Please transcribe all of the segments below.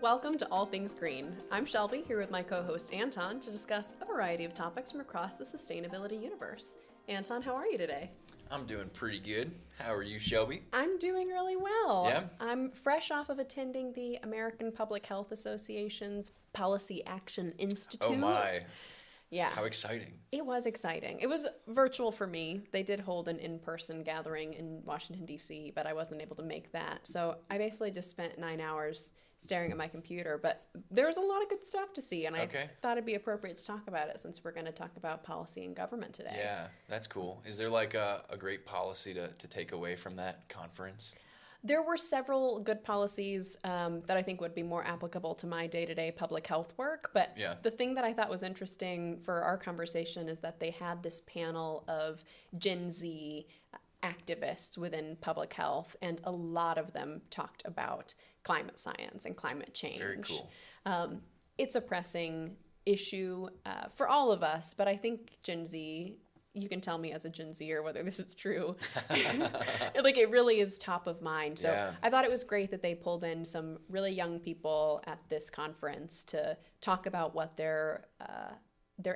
Welcome to All Things Green. I'm Shelby, here with my co-host Anton to discuss a variety of topics from across the sustainability universe. Anton, how are you today? I'm doing pretty good. How are you, Shelby? I'm doing really well. Yeah? I'm fresh off of attending the American Public Health Association's Policy Action Institute. Oh my. Yeah. How exciting. It was exciting. It was virtual for me. They did hold an in-person gathering in Washington, D.C., but I wasn't able to make that. So I basically just spent 9 hours staring at my computer, but there was a lot of good stuff to see, and I thought it'd be appropriate to talk about it since we're going to talk about policy and government today. Yeah, that's cool. Is there like a great policy to take away from that conference? There were several good policies that I think would be more applicable to my day-to-day public health work, but the thing that I thought was interesting for our conversation is that they had this panel of Gen Z activists within public health, and a lot of them talked about climate science and climate change. Very cool. It's a pressing issue for all of us, but I think Gen Z, you can tell me as a Gen Zer whether this is true. Like, it really is top of mind. So I thought it was great that they pulled in some really young people at this conference to talk about what their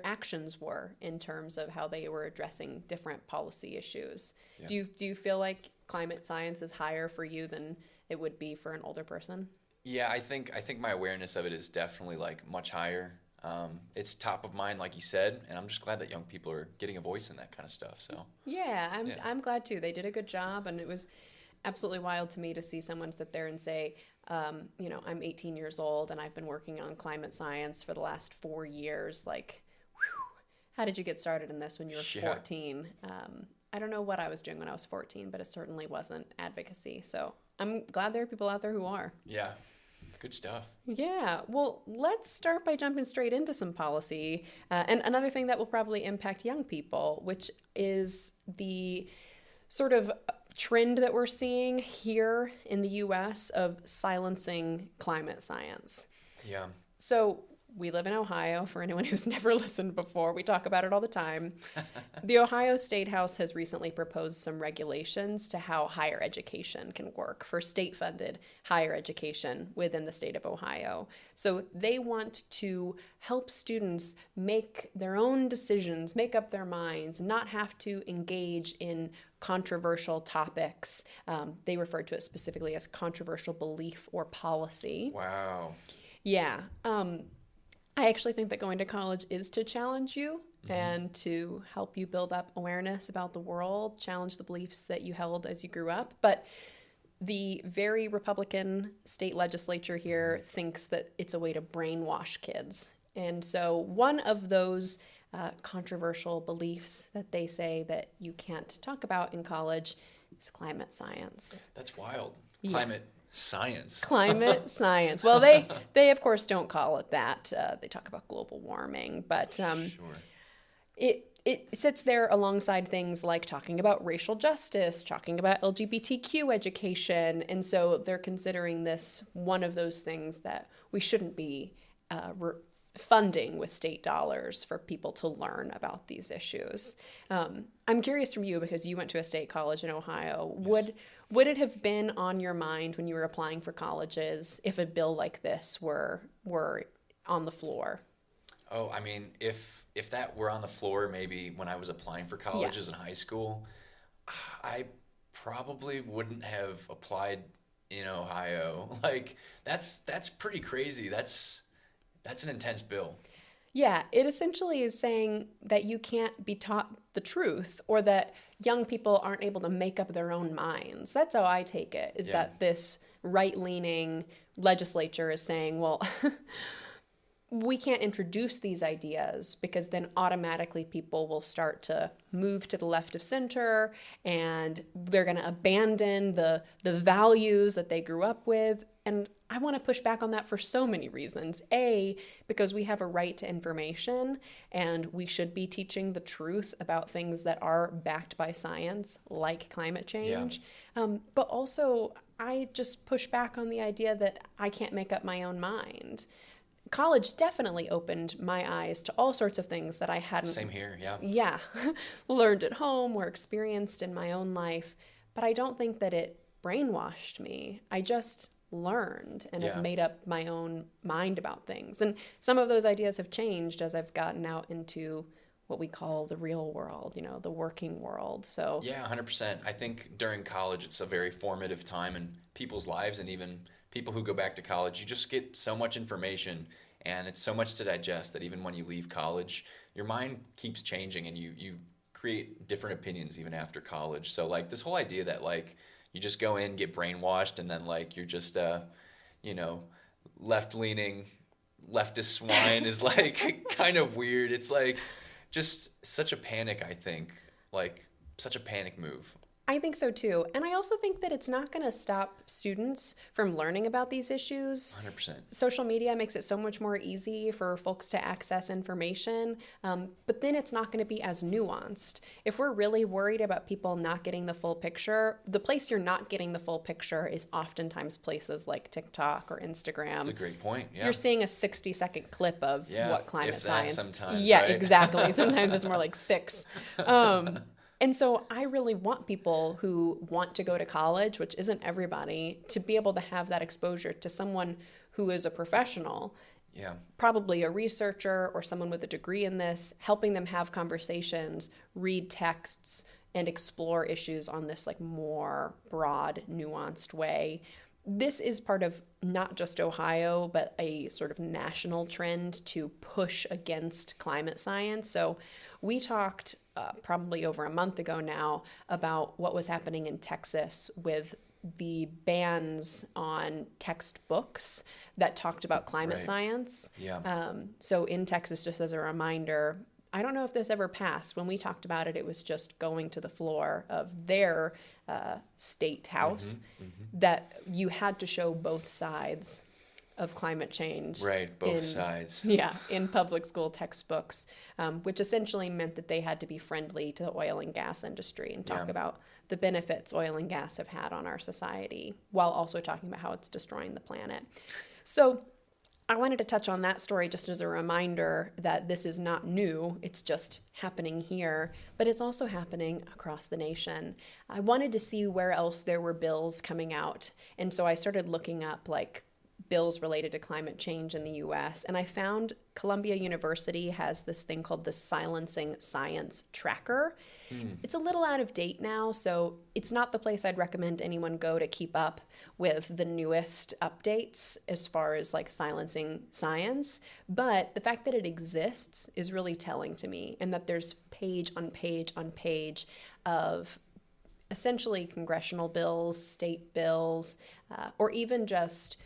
actions were in terms of how they were addressing different policy issues. Yeah. Do you feel like climate science is higher for you than it would be for an older person? Yeah, I think my awareness of it is definitely like much higher. It's top of mind, like you said, and I'm just glad that young people are getting a voice in that kind of stuff. So I'm glad too. They did a good job, and it was absolutely wild to me to see someone sit there and say, I'm 18 years old and I've been working on climate science for the last 4 years. Like, how did you get started in this when you were 14? I don't know what I was doing when I was 14, but it certainly wasn't advocacy. So I'm glad there are people out there who are. Yeah. Good stuff. Yeah. Well, let's start by jumping straight into some policy. And another thing that will probably impact young people, which is the sort of trend that we're seeing here in the U.S. of silencing climate science. Yeah. So we live in Ohio, for anyone who's never listened before. We talk about it all the time. The Ohio State House has recently proposed some regulations to how higher education can work for state-funded higher education within the state of Ohio. So they want to help students make their own decisions, make up their minds, not have to engage in controversial topics. They refer to it specifically as controversial belief or policy. Wow. Yeah. I actually think that going to college is to challenge you and to help you build up awareness about the world, challenge the beliefs that you held as you grew up. But the very Republican state legislature here thinks that it's a way to brainwash kids. And so one of those controversial beliefs that they say that you can't talk about in college is climate science. That's wild. Climate science. Climate science. Well, they of course don't call it that. They talk about global warming, but it sits there alongside things like talking about racial justice, talking about LGBTQ education, and so they're considering this one of those things that we shouldn't be funding with state dollars for people to learn about these issues. I'm curious from you, because you went to a state college in Ohio. Yes. Would it have been on your mind when you were applying for colleges if a bill like this were on the floor? Oh, I mean, if that were on the floor, maybe when I was applying for colleges in high school, I probably wouldn't have applied in Ohio. Like, that's pretty crazy. That's an intense bill. Yeah, it essentially is saying that you can't be taught the truth, or that young people aren't able to make up their own minds. That's how I take it, is that this right-leaning legislature is saying, well, we can't introduce these ideas because then automatically people will start to move to the left of center, and they're going to abandon the values that they grew up with. And I want to push back on that for so many reasons. A, because we have a right to information, and we should be teaching the truth about things that are backed by science, like climate change. But also, I just push back on the idea that I can't make up my own mind. College definitely opened my eyes to all sorts of things that I hadn't... Same here, learned at home or experienced in my own life. But I don't think that it brainwashed me. I just learned and Yeah. have made up my own mind about things. And some of those ideas have changed as I've gotten out into what we call the real world, you know, the working world. So Yeah, 100%. I think during college, it's a very formative time in people's lives, and even people who go back to college, you just get so much information and it's so much to digest that even when you leave college, your mind keeps changing and you create different opinions even after college. So like this whole idea that like you just go in, get brainwashed, and then like you're just you know, left-leaning leftist swine is like kind of weird. It's like just such a panic, I think. Like such a panic move. I think so too. And I also think that it's not going to stop students from learning about these issues. 100%. Social media makes it so much more easy for folks to access information, but then it's not going to be as nuanced. If we're really worried about people not getting the full picture, the place you're not getting the full picture is oftentimes places like TikTok or Instagram. That's a great point. Yeah. You're seeing a 60-second clip of what climate if that science. sometimes, yeah, right? exactly. Sometimes it's more like 6. And so I really want people who want to go to college, which isn't everybody, to be able to have that exposure to someone who is a professional, probably a researcher or someone with a degree in this, helping them have conversations, read texts, and explore issues on this like more broad, nuanced way. This is part of not just Ohio, but a sort of national trend to push against climate science. So we talked probably over a month ago now about what was happening in Texas with the bans on textbooks that talked about climate science. Yeah. So in Texas, just as a reminder, I don't know if this ever passed. When we talked about it, it was just going to the floor of their state house that you had to show both sides of climate change. Right, both sides. Yeah, in public school textbooks, which essentially meant that they had to be friendly to the oil and gas industry and talk about the benefits oil and gas have had on our society, while also talking about how it's destroying the planet. So I wanted to touch on that story just as a reminder that this is not new. It's just happening here, but it's also happening across the nation. I wanted to see where else there were bills coming out. And so I started looking up like bills related to climate change in the US. And I found Columbia University has this thing called the Silencing Science Tracker. It's a little out of date now, so it's not the place I'd recommend anyone go to keep up with the newest updates as far as like silencing science. But the fact that it exists is really telling to me, and that there's page on page on page of essentially congressional bills, state bills, or even just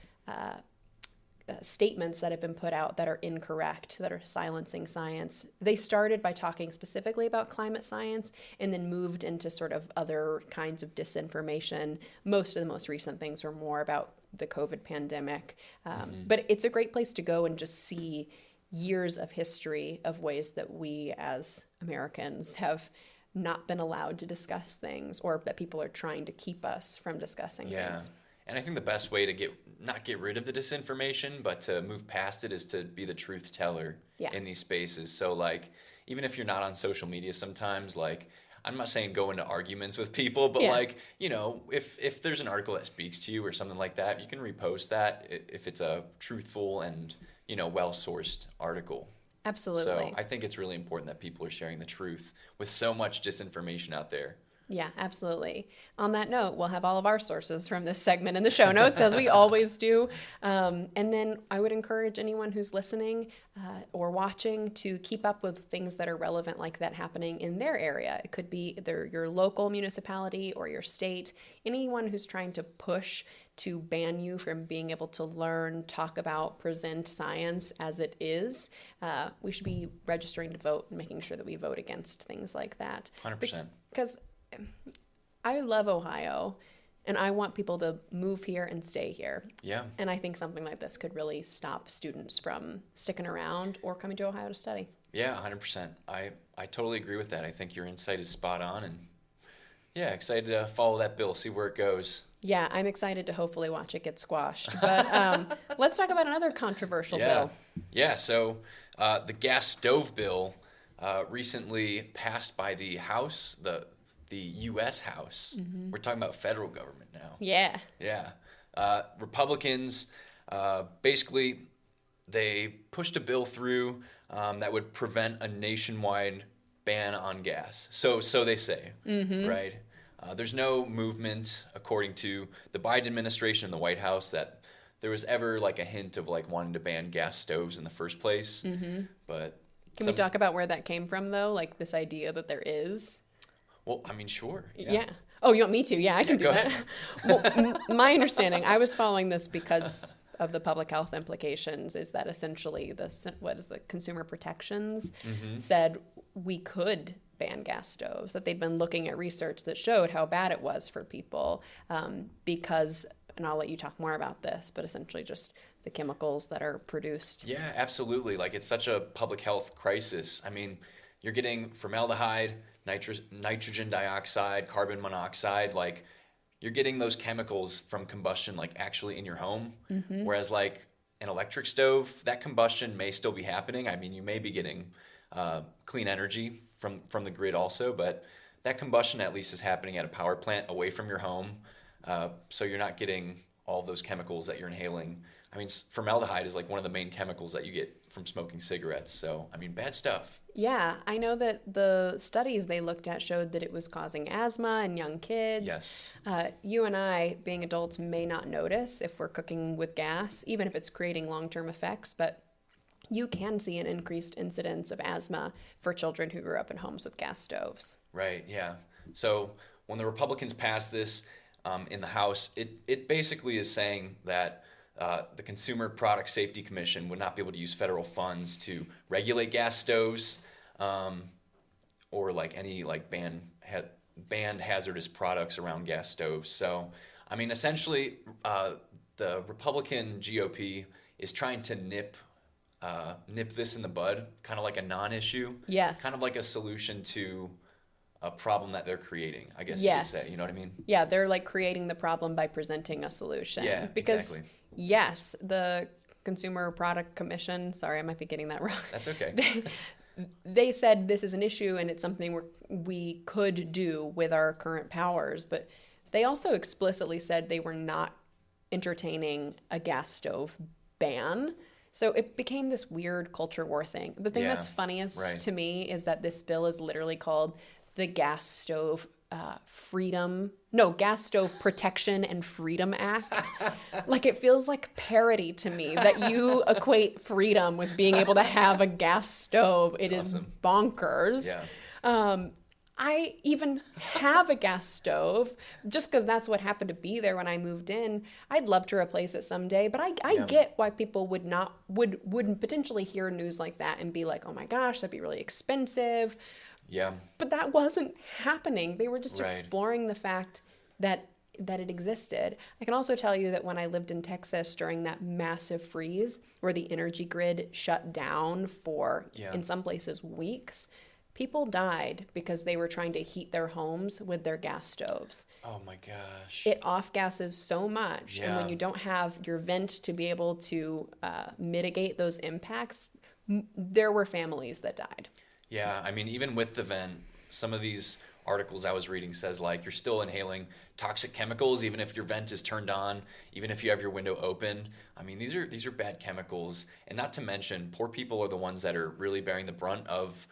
statements that have been put out that are incorrect, that are silencing science. They started by talking specifically about climate science and then moved into sort of other kinds of disinformation. Most of the most recent things were more about the COVID pandemic. But it's a great place to go and just see years of history of ways that we as Americans have not been allowed to discuss things, or that people are trying to keep us from discussing things. And I think the best way to not get rid of the disinformation, but to move past it, is to be the truth teller in these spaces. So like, even if you're not on social media sometimes, like, I'm not saying go into arguments with people, but like, you know, if there's an article that speaks to you or something like that, you can repost that if it's a truthful and, you know, well-sourced article. Absolutely. So I think it's really important that people are sharing the truth with so much disinformation out there. Yeah, absolutely. On that note, we'll have all of our sources from this segment in the show notes, as we always do. And then I would encourage anyone who's listening or watching to keep up with things that are relevant like that happening in their area. It could be either your local municipality or your state. Anyone who's trying to push to ban you from being able to learn, talk about, present science as it is, we should be registering to vote and making sure that we vote against things like that. 100%. Because I love Ohio, and I want people to move here and stay here. Yeah. And I think something like this could really stop students from sticking around or coming to Ohio to study. Yeah, 100%. I totally agree with that. I think your insight is spot on, and yeah, excited to follow that bill, see where it goes. Yeah, I'm excited to hopefully watch it get squashed. But let's talk about another controversial bill. Yeah, so the gas stove bill recently passed by the House, the U.S. House. We're talking about federal government now. Yeah. Yeah. Republicans basically they pushed a bill through that would prevent a nationwide ban on gas. So they say, right? There's no movement, according to the Biden administration and the White House, that there was ever like a hint of like wanting to ban gas stoves in the first place. But can we talk about where that came from, though? Like this idea that there is? Well, I mean, sure. Yeah. Oh, you want me to? Yeah, I can do that. Well, my understanding, I was following this because of the public health implications, is that essentially the Consumer Protections said we could ban gas stoves, that they'd been looking at research that showed how bad it was for people because, and I'll let you talk more about this, but essentially just the chemicals that are produced. Yeah, absolutely. Like it's such a public health crisis. I mean, you're getting formaldehyde, nitrogen dioxide, carbon monoxide, like you're getting those chemicals from combustion like actually in your home. Whereas like an electric stove, that combustion may still be happening. I mean, you may be getting clean energy from the grid also, but that combustion at least is happening at a power plant away from your home. So you're not getting all those chemicals that you're inhaling. I mean, formaldehyde is like one of the main chemicals that you get from smoking cigarettes. So, I mean, bad stuff. Yeah, I know that the studies they looked at showed that it was causing asthma in young kids. Yes. You and I, being adults, may not notice if we're cooking with gas, even if it's creating long-term effects, but you can see an increased incidence of asthma for children who grew up in homes with gas stoves. Right, yeah. So when the Republicans passed this in the House, it basically is saying that the Consumer Product Safety Commission would not be able to use federal funds to regulate gas stoves or like any like banned hazardous products around gas stoves. So, I mean, essentially, the Republican GOP is trying to nip this in the bud, kind of like a non-issue. Yes. Kind of like a solution to a problem that they're creating, I guess yes. you could say. You know what I mean? Yeah, they're like creating the problem by presenting a solution. Yeah, because, exactly. Yes, the Consumer Product Commission, sorry, I might be getting that wrong. That's okay. They said this is an issue and it's something we could do with our current powers, but they also explicitly said they were not entertaining a gas stove ban. So it became this weird culture war thing. The thing that's funniest to me is that this bill is literally called the Gas Stove Gas Stove Protection and Freedom Act. Like it feels like parody to me that you equate freedom with being able to have a gas stove. It is awesome. Bonkers. Yeah. I even have a gas stove just because that's what happened to be there when I moved in. I'd love to replace it someday, but I get why people would potentially hear news like that and be like, oh my gosh, that'd be really expensive. Yeah. But that wasn't happening. They were just exploring the fact that it existed. I can also tell you that when I lived in Texas during that massive freeze where the energy grid shut down for, in some places, weeks, people died because they were trying to heat their homes with their gas stoves. Oh my gosh. It off-gasses so much. Yeah. And when you don't have your vent to be able to mitigate those impacts, there were families that died. Yeah, I mean, even with the vent, some of these articles I was reading says like you're still inhaling toxic chemicals even if your vent is turned on, even if you have your window open. I mean, these are bad chemicals, and not to mention poor people are the ones that are really bearing the brunt of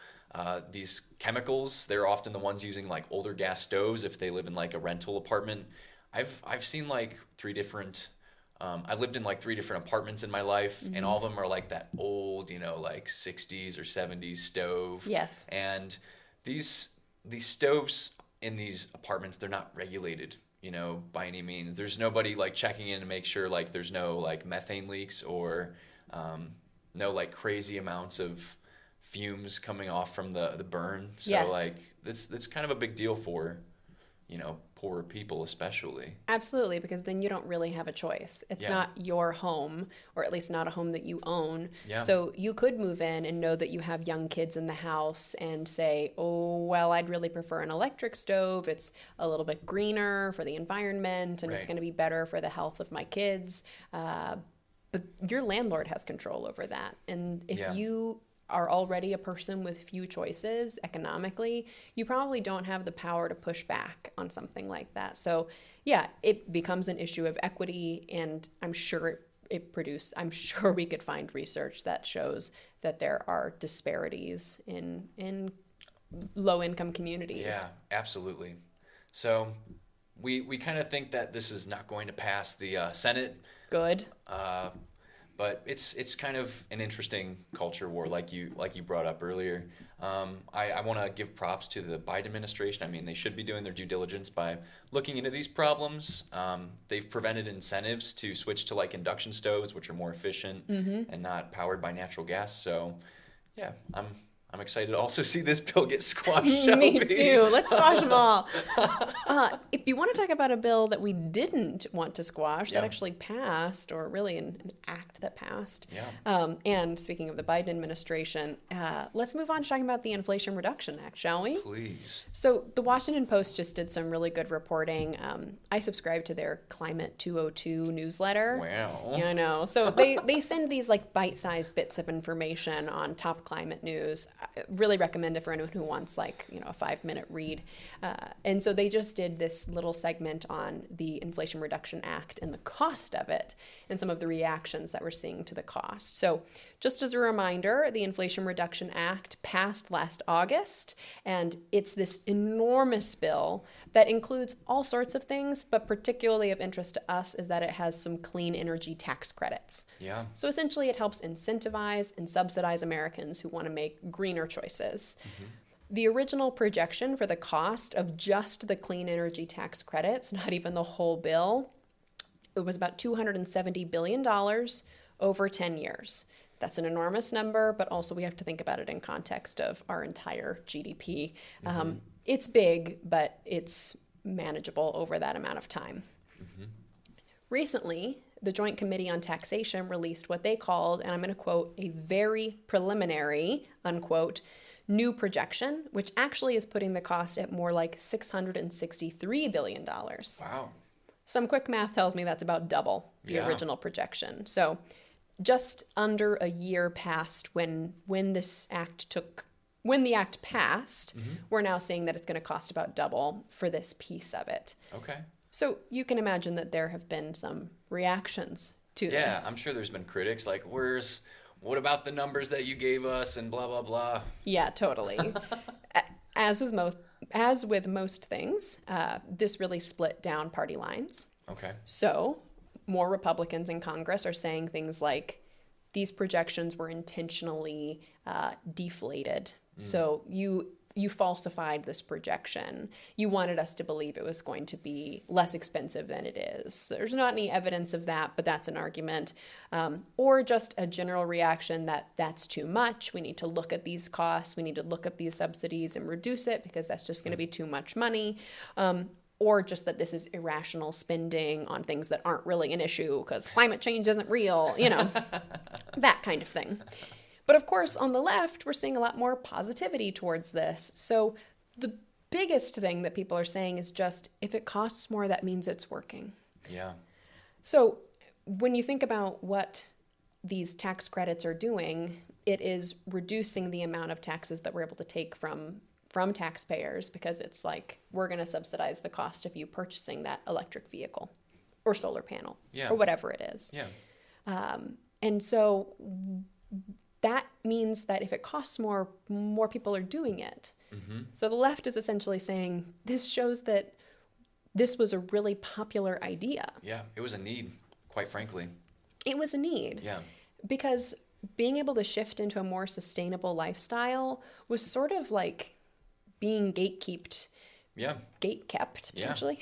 these chemicals. They're often the ones using like older gas stoves if they live in like a rental apartment. I've seen like I lived in like 3 different apartments in my life, and all of them are like that old, like 60s or 70s stove. Yes. And these stoves in these apartments, they're not regulated, by any means. There's nobody like checking in to make sure like there's no like methane leaks or no like crazy amounts of fumes coming off from the burn. So like it's kind of a big deal for, poorer people especially. Absolutely, because then you don't really have a choice. It's not your home, or at least not a home that you own. Yeah. So you could move in and know that you have young kids in the house and say, oh, well, I'd really prefer an electric stove. It's a little bit greener for the environment, and it's going to be better for the health of my kids. But your landlord has control over that. And if you are already a person with few choices economically, you probably don't have the power to push back on something like that. So yeah, it becomes an issue of equity, and I'm sure we could find research that shows that there are disparities in low income communities. Yeah, absolutely. So we kind of think that this is not going to pass the Senate. Good. But it's kind of an interesting culture war, like you brought up earlier. I want to give props to the Biden administration. I mean, they should be doing their due diligence by looking into these problems. They've prevented incentives to switch to like induction stoves, which are more efficient and not powered by natural gas. So, yeah, I'm excited to also see this bill get squashed. Me too. Let's squash them all. If you want to talk about a bill that we didn't want to squash, that actually passed, or really an act that passed. Yeah. And speaking of the Biden administration, let's move on to talking about the Inflation Reduction Act, shall we? Please. So the Washington Post just did some really good reporting. I subscribe to their Climate 202 newsletter. Wow. Yeah, I know. So they send these like bite-sized bits of information on top climate news. I really recommend it for anyone who wants like, a 5-minute read. And so they just did this little segment on the Inflation Reduction Act and the cost of it and some of the reactions that we're seeing to the cost. So just as a reminder, the Inflation Reduction Act passed last August, and it's this enormous bill that includes all sorts of things, but particularly of interest to us is that it has some clean energy tax credits. Yeah. So essentially it helps incentivize and subsidize Americans who want to make greener choices. The original projection for the cost of just the clean energy tax credits, not even the whole bill, it was about $270 billion over 10 years. That's an enormous number, but also we have to think about it in context of our entire GDP. It's big, but it's manageable over that amount of time. Recently, the Joint Committee on Taxation released what they called, and I'm going to quote, a very preliminary, unquote, new projection, which actually is putting the cost at more like $663 billion. Wow. Some quick math tells me that's about double the original projection. So just under a year passed when the act passed, we're now seeing that it's going to cost about double for this piece of it. Okay. So you can imagine that there have been some reactions to this. Yeah, I'm sure there's been critics like, what about the numbers that you gave us and blah, blah, blah. Yeah, totally. As with most things, this really split down party lines. Okay. So more Republicans in Congress are saying things like, these projections were intentionally deflated. So you falsified this projection. You wanted us to believe it was going to be less expensive than it is. There's not any evidence of that, but that's an argument. Or just a general reaction that that's too much. We need to look at these costs. We need to look at these subsidies and reduce it because that's just going to be too much money. Or just that this is irrational spending on things that aren't really an issue because climate change isn't real, that kind of thing. But of course, on the left, we're seeing a lot more positivity towards this. So the biggest thing that people are saying is just, if it costs more, that means it's working. Yeah. So when you think about what these tax credits are doing, it is reducing the amount of taxes that we're able to take from taxpayers, because it's like, we're going to subsidize the cost of you purchasing that electric vehicle or solar panel or whatever it is. Yeah. And so that means that if it costs more people are doing it. So the left is essentially saying, this shows that this was a really popular idea. Yeah, it was a need, quite frankly. It was a need. Yeah. Because being able to shift into a more sustainable lifestyle was sort of like being gatekept, potentially,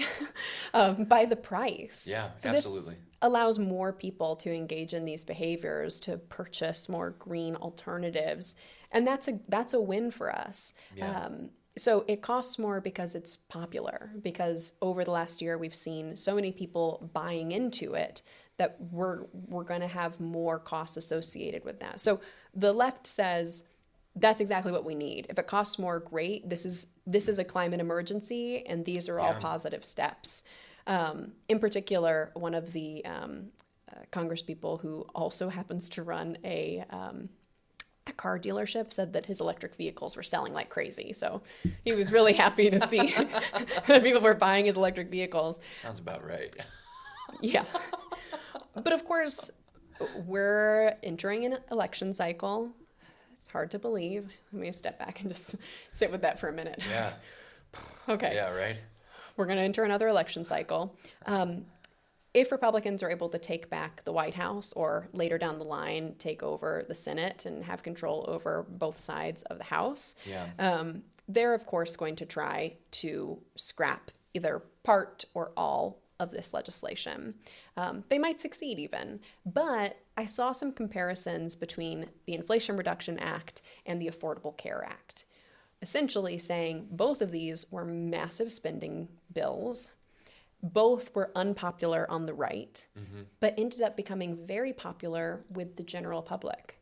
by the price. Yeah, so absolutely. This allows more people to engage in these behaviors, to purchase more green alternatives. And that's a win for us. Yeah. So it costs more because it's popular, because over the last year, we've seen so many people buying into it that we're going to have more costs associated with that. So the left says, that's exactly what we need. If it costs more, great. This is a climate emergency, and these are all positive steps. In particular, one of the Congresspeople who also happens to run a car dealership said that his electric vehicles were selling like crazy. So he was really happy to see that people were buying his electric vehicles. Sounds about right. Yeah. But of course, we're entering an election cycle. It's hard to believe. Let me step back and just sit with that for a minute. Yeah. Okay. Yeah, right. We're going to enter another election cycle. If Republicans are able to take back the White House or later down the line take over the Senate and have control over both sides of the House, they're, of course, going to try to scrap either part or all of this legislation. They might succeed even, but I saw some comparisons between the Inflation Reduction Act and the Affordable Care Act, essentially saying both of these were massive spending bills. Both were unpopular on the right, but ended up becoming very popular with the general public.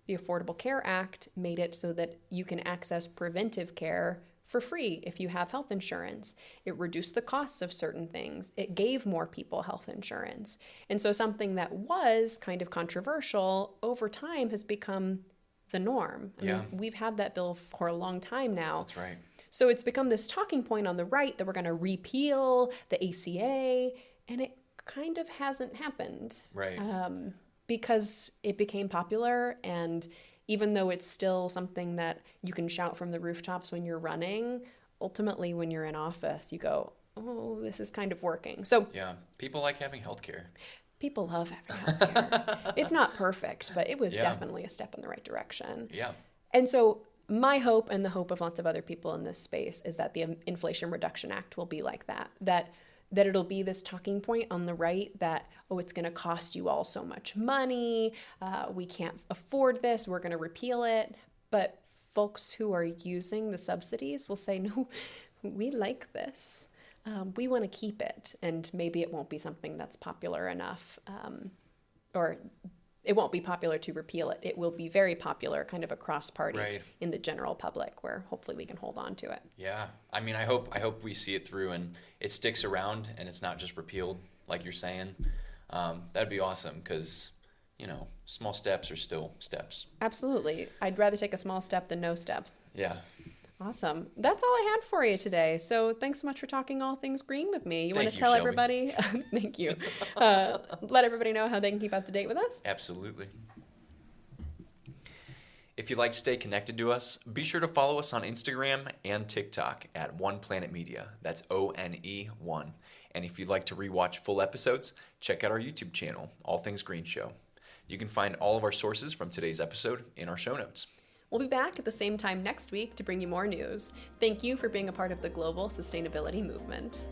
The Affordable Care Act made it so that you can access preventive care for free if you have health insurance. It reduced the costs of certain things. It gave more people health insurance. And so something that was kind of controversial over time has become the norm. I mean, we've had that bill for a long time now. That's right. So it's become this talking point on the right that we're going to repeal the ACA, and it kind of hasn't happened. Right. Because it became popular, and even though it's still something that you can shout from the rooftops when you're running, ultimately when you're in office, you go, oh, this is kind of working. So yeah, people like having health care. People love having health care. It's not perfect, but it was definitely a step in the right direction. Yeah. And so my hope, and the hope of lots of other people in this space, is that the Inflation Reduction Act will be like that. That it'll be this talking point on the right that, oh, it's going to cost you all so much money. We can't afford this. We're going to repeal it. But folks who are using the subsidies will say, no, we like this. We want to keep it. And maybe it won't be something that's popular enough, or it won't be popular to repeal it. It will be very popular kind of across parties in the general public, where hopefully we can hold on to it. Yeah. I mean, I hope we see it through and it sticks around and it's not just repealed, like you're saying. That'd be awesome because, small steps are still steps. Absolutely. I'd rather take a small step than no steps. Yeah. Awesome. That's all I had for you today. So thanks so much for talking all things green with me. You want to tell Shelby. Everybody? Thank you. Let everybody know how they can keep up to date with us? Absolutely. If you'd like to stay connected to us, be sure to follow us on Instagram and TikTok at One Planet Media. That's ONE1. And if you'd like to rewatch full episodes, check out our YouTube channel, All Things Green Show. You can find all of our sources from today's episode in our show notes. We'll be back at the same time next week to bring you more news. Thank you for being a part of the global sustainability movement.